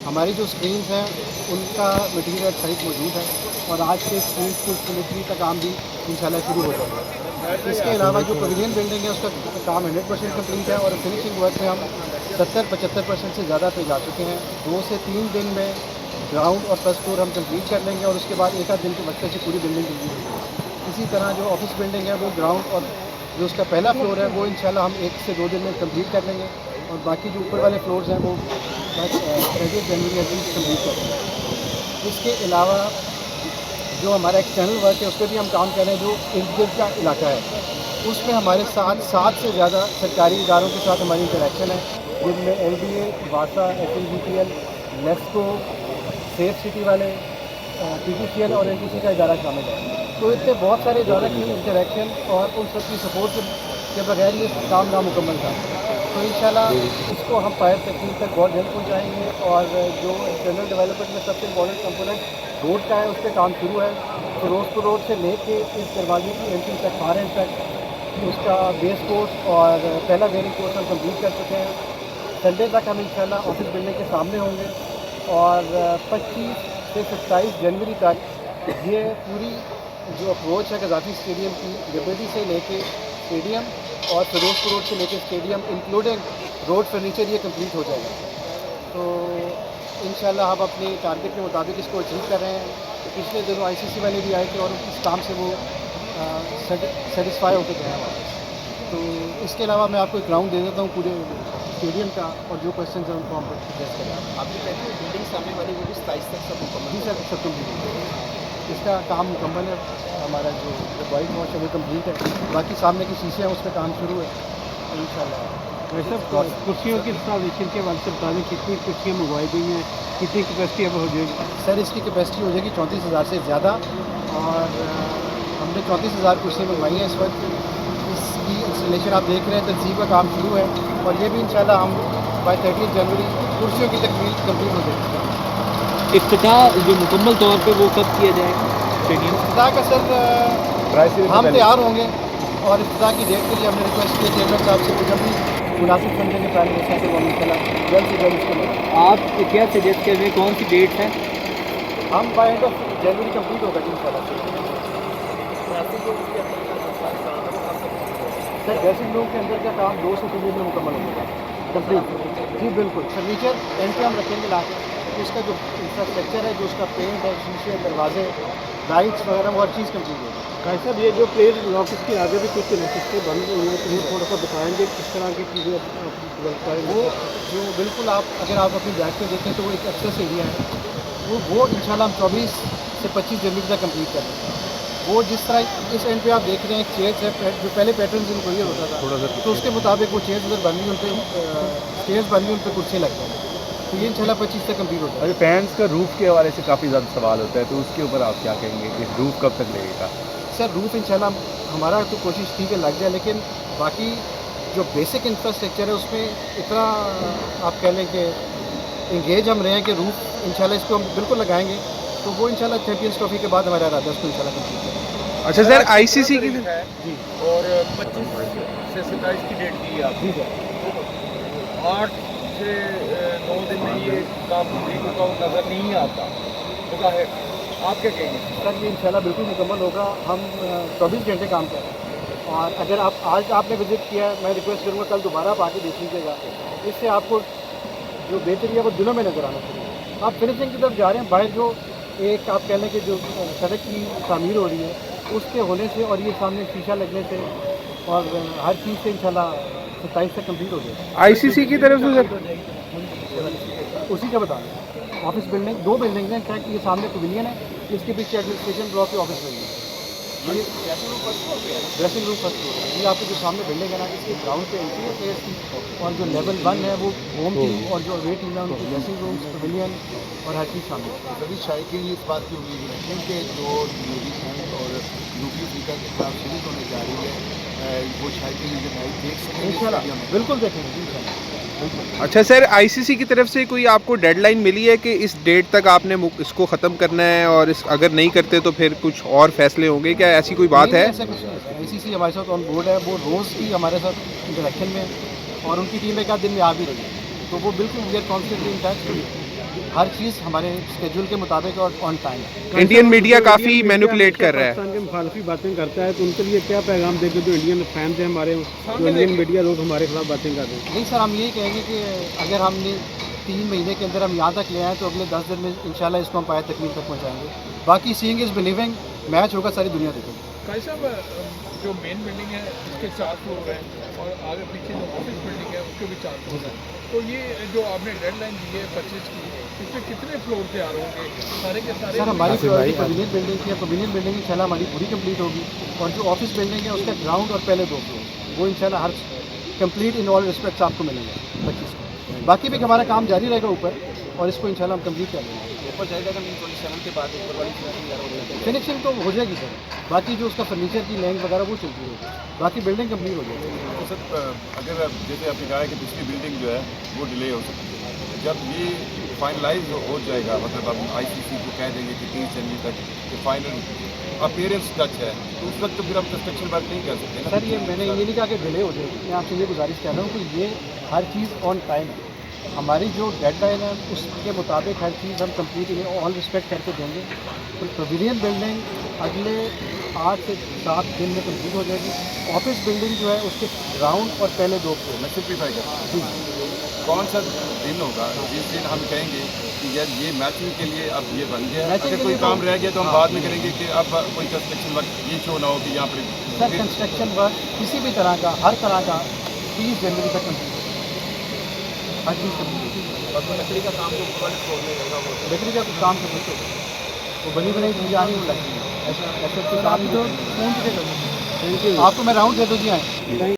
हमारी जो स्क्रीन हैं उनका मटीरियल साइट मौजूद है और आज से स्क्रीन की फिनिशरी का काम भी इंशाल्लाह शुरू हो जाएगा। इसके अलावा जो पवेलियन बिल्डिंग है उसका काम 100% कम्प्लीट है और फिनिशिंग वर्क में हम 70-75% से ज़्यादा पे जा चुके हैं। 2 से 3 दिन में ग्राउंड और फर्स्ट फ्लोर हम कंप्लीट कर लेंगे और उसके बाद एक आध दिन के वक्त से पूरी बिल्डिंग कंप्लीट होगी। इसी तरह जो ऑफिस बिल्डिंग है वो ग्राउंड और जो उसका पहला फ्लोर है वो इंशाल्लाह हम 1 से 2 दिन में कंप्लीट कर लेंगे और बाकी जो ऊपर वाले फ्लोर्स हैं वो बस 30 जनवरी कंप्लीट कर देंगे। इसके अलावा जो हमारा एक्सटर्नल वर्क है उस पर भी हम काम कर रहे हैं। जो इर्द गिर्द का इलाका है उसमें हमारे साथ 7 से ज़्यादा सरकारी इदारों के साथ हमारी इंटरेक्शन है, जिनमें LDA, वासा, HLBPL, लेस्को, सेफ सिटी वाले, PTCL और NTC का इदारा शामिल है। तो इससे बहुत सारे इदारों की इंटरेक्शन और उन सब की सपोर्ट के बगैर ये काम नामुकम्मल था। तो इंशाल्लाह इसको हम फायर सेफ्टी तक बहुत जल्द पहुँचाएँगे और जो एक्सटर्नल डेवलपमेंट में सबसे इम्पोर्टेंट कंपोनेंट रोड का है उस पर काम शुरू है। फिरोजपुर रोड से लेके इस दरवाजे की एंट्री तक फार एंड तक उसका बेस कोर्स और पहला वेयरिंग कोर्स हम कंप्लीट कर चुके हैं। संडे तक हम इंशाल्लाह ऑफिस बिल्डिंग के सामने होंगे और 25 से 27 जनवरी तक ये पूरी जो अप्रोच है गद्दाफी स्टेडियम की लिबर्टी से लेके स्टेडियम और फिरोजपुर रोड से लेके स्टेडियम इंक्लूडिंग रोड फर्नीचर ये कंप्लीट हो जाएगा। तो इंशाल्लाह हम अपने टारगेट के मुताबिक इसको अचीव कर रहे हैं। पिछले दिनों ICC वाले भी आए थे और इस काम से वो सेटिस्फाई होकर गए हैं वापस। तो इसके अलावा मैं आपको एक ग्राउंड दे देता हूँ पूरे स्टेडियम का और जो क्वेश्चन हैं उनको हम एड्रेस करें। आपकी पहले बिल्डिंग सामने वाली वो भी 27 तक सब मुकम्मल जी सर, सब कंप्लीट इसका काम मुकम्मल है। हमारा जो वाइट वॉश है वो कम्प्लीट है, बाकी सामने की शीशे हैं उस पर काम शुरू है इंशाल्लाह। वैसे कुर्सियों की इंस्टॉलेशन के वाले से बता दें कितनी कुर्सियाँ मंगवाई गई हैं, कितनी कैपेसिटी अब हो जाएगी? सर इसकी कैपेसिटी हो जाएगी 34,000 से ज़्यादा और हमने 34,000 कुर्सियाँ मंगवाई हैं इस वक्त। इसकी इंस्टॉलेशन आप देख रहे हैं, तनसीब का काम शुरू है और ये भी इंशाल्लाह हम बाय 30 जनवरी कुर्सियों की तकमील कंप्लीट हो जाएगी। इफ्तिताह जो मुकम्मल तौर पे वो कब किया जाएगा स्टेडियम? इफ्तिताह का सर हम तैयार होंगे और इफ्तिताह की डेट के लिए हमने रिक्वेस्ट की चेयरमैन साहब से जब भी मुनासिब समझेंगे प्राइम मिनिस्टर से वो इंशाल्लाह जल्द से जल्द इसको लेंगे। आप क्या सजेस्ट कर रहे हैं, कौन सी डेट है? हम बाय एंड ऑफ जनवरी कंप्लीट होगा जी इंशाल्लाह। सर ड्रेसिंग रूम के अंदर का काम 2 से 3 दिन में मुकम्मल हो जाएगा कंप्लीट। जी बिल्कुल, फर्नीचर एंट्री हम रखेंगे ला के, उसका जो इंफ्रास्ट्रक्चर है, जो उसका पेंट है, शीशे, दरवाजे, लाइट्स वगैरह वो हर चीज़ कंप्लीट होगी। भाई साहब ये जो प्लेस ऑफिस के आगे भी कुछ नशिस्तें बंद हुई हैं, तो वो थोड़ा सा बताएंगे किस तरह की चीज़ें वो जो बिल्कुल आप अगर आप अपनी बैग पे देखें तो वो एक एक्सेस एरिया है, वो इंशाल्लाह हम 24 से 25 जनवरी तक कंप्लीट कर देंगे। वो जिस तरह इस एंड पे आप देख रहे हैं चेयर्स है, जो पहले पैटर्न इंटीरियर होता था तो उसके मुताबिक वो चेयर्स उधर बन गई, उन पर स्टेयर्स बन गई, उन पर कुर्सियाँ लग गई। तो ये इंशाल्लाह 25 तक कंप्लीट होता है। अभी फैंस का रूफ़ के हवाले से काफ़ी ज़्यादा सवाल होता है, तो उसके ऊपर आप क्या कहेंगे कि रूफ़ कब तक लगेगा? सर रूफ़ इंशाल्लाह हमारा तो कोशिश थी कि लग जाए, लेकिन बाकी जो बेसिक इंफ्रास्ट्रक्चर है उसमें इतना आप कह लें कि इंगेज हम रहे हैं कि रूफ़ इंशाल्लाह इसको हम बिल्कुल लगाएंगे। तो वो इंशाल्लाह चैंपियंस ट्रॉफी के बाद हमारा इरादा इसको इंशाल्लाह कंप्लीट करेंगे। अच्छा सर, ICC की जी और 25 से 27 की डेट दी है आप। जी सर 8 से 9 दिन में ये काम कंप्लीट होगा नज़र नहीं आता होगा है, आप क्या कहेंगे? सर ये इंशाल्लाह बिल्कुल मुकम्मल होगा। हम 24 घंटे काम कर रहे हैं और अगर आप आज आपने विज़िट किया, मैं रिक्वेस्ट करूँगा कल दोबारा आप आके देख लीजिएगा। इससे आपको जो बेहतरी है वो दिनों में नज़र आना चाहिए। आप फिनिशिंग की तरफ जा रहे हैं, बाहर जो एक आप कह लें कि जो सड़क की तामीर हो रही है उसके होने से और ये सामने शीशा लगने से और हर चीज़ से इंशाल्लाह 27 तक कंप्लीट हो जाएगा। ICC की तरफ से सर? उसी का बता रहे ऑफिस बिल्डिंग 2 बिल्डिंग हैं, क्या कि ये सामने पवेलियन है, इसके पीछे एडमिनिस्ट्रेशन ब्लॉक की ऑफिस बिल्डिंग है। ये ड्रेसिंग रूम फर्स्ट फ्लोर है। ये आपके जो सामने बिल्डिंग है ना, इसके ग्राउंड पे एंट्री है प्लेयर्स की और जो लेवल 1 है वो होम टीम और जो अवे टीम है उनकी ड्रेसिंग रूम, पवेलियन और हर चीज़ शामिल है। सभी शायद के लिए इस बात की उम्मीद है कि जो मोदी फ्रंट और यूपी अफ्रीका के खिलाफ सीरीज होने जा रही है वो शायद के लिए मैच देख सकेंगे इंशाल्लाह बिल्कुल देखेंगे इंशाल्लाह बिल्कुल। अच्छा सर, ICC की तरफ से कोई आपको डेडलाइन मिली है कि इस डेट तक आपने इसको ख़त्म करना है और अगर नहीं करते तो फिर कुछ और फैसले होंगे, क्या ऐसी कोई बात है? ऐसा कुछ नहीं है। ICC हमारे साथ ऑन बोर्ड है, वो रोज़ ही हमारे साथ इंटरेक्शन में और उनकी टीम एक आध दिन में आ भी रही है, तो वो बिल्कुल we are constantly in touch. हर चीज़ हमारे स्केड्यूल के मुताबिक और ऑन टाइम है। इंडियन मीडिया काफ़ी मैनिपुलेट कर रहा है। पाकिस्तान के मुखालफी बातें करता है तो उनके लिए क्या पैगाम देंगे जो इंडियन फैंस हैं हमारे, जो इंडियन मीडिया लोग हमारे खिलाफ बातें कर रहे हैं? नहीं सर, हम यही कहेंगे कि अगर हमने 3 महीने के अंदर हम यहाँ तक ले आए तो अगले 10 दिन में इंशाल्लाह इसको हम पाए तकमील तक पहुँचाएंगे। बाकी सीइंग इज़ बिलीविंग, मैच होगा, सारी दुनिया देखेगी। भाई साहब, जो मेन बिल्डिंग है उसके 4 फ्लोर हैं और आगे पीछे जो ऑफिस बिल्डिंग है उसके भी 4 फ्लोर हैं, तो ये जो आपने डेडलाइन दी है 25 की, इसमें कितने फ्लोर तैयार होंगे सारे के सारे? सर हमारी प्रायोरिटी पवेलियन बिल्डिंग की है। पवेलियन बिल्डिंग इंशाल्लाह हमारी पूरी कंप्लीट होगी और जो ऑफिस बिल्डिंग है उसका ग्राउंड और पहले 2 फ्लोर वो इंशाल्लाह हर कंप्लीट इन ऑल रिस्पेक्ट्स आपको मिलेंगे 25 को। बाकी भी हमारा काम जारी रहेगा ऊपर और इसको इंशाल्लाह हम कंप्लीट कर लेंगे। ऊपर जाएगा 27 के बाद ऊपर वाली फिनिशिंग तो हो जाएगी सर, बाकी जो उसका फर्नीचर की लैंग वगैरह वो चलती रहेगी, बाकी बिल्डिंग कंप्लीट हो जाएगी। तो सर अगर जैसे आपने कहा है कि पिछली बिल्डिंग जो है वो डिले हो सकती है, जब ये फाइनलाइज हो जाएगा, मतलब आप आईसीसी को कह देंगे कि 30 जनवरी तक ये फाइनल अपीयरेंस टच है, तो उस वक्त तो फिर आप कंस्ट्रक्शन वर्क नहीं कर सकते ना। सर ये मैंने ये नहीं कहा कि डिले हो जाएगी, मैं आपसे ये गुजारिश कर रहा हूँ कि ये हर चीज़ ऑन टाइम है। हमारी जो डेडलाइन है उसके मुताबिक हर चीज़ हम कंप्लीट ऑल रिस्पेक्ट करके देंगे। तो पवेलियन बिल्डिंग अगले 8 से 7 दिन में कंप्लीट हो जाएगी। ऑफिस बिल्डिंग जो है उसके ग्राउंड और पहले 2 फ्लोर। मैं सिंप्लीफाई करता हूँ, कौन सा दिन होगा जिस दिन हम कहेंगे कि यार ये मैचिंग के लिए अब ये बन गया है, अगर कोई काम रह गया तो हम बाद में करेंगे कि अब कोई कंस्ट्रक्शन वर्क ये शो ना हो कि यहाँ पर सर कंस्ट्रक्शन वर्क किसी भी तरह का, हर तरह का 30 जनवरी तक कंप्लीट होगा, हर चीज़ कंप्लीट होगी। लकड़ी का काम जो ऊपर वाले फ्लोर में होगा वो लकड़ी का कुछ काम कंप्लीट होगा, वो बनी बनाई चीज़ें आनी वो लगती है, ऐसा कोई काम ही तो फ़ोन पे कर। Thank you. आपको मैं राउंड दे दूँ जी आए।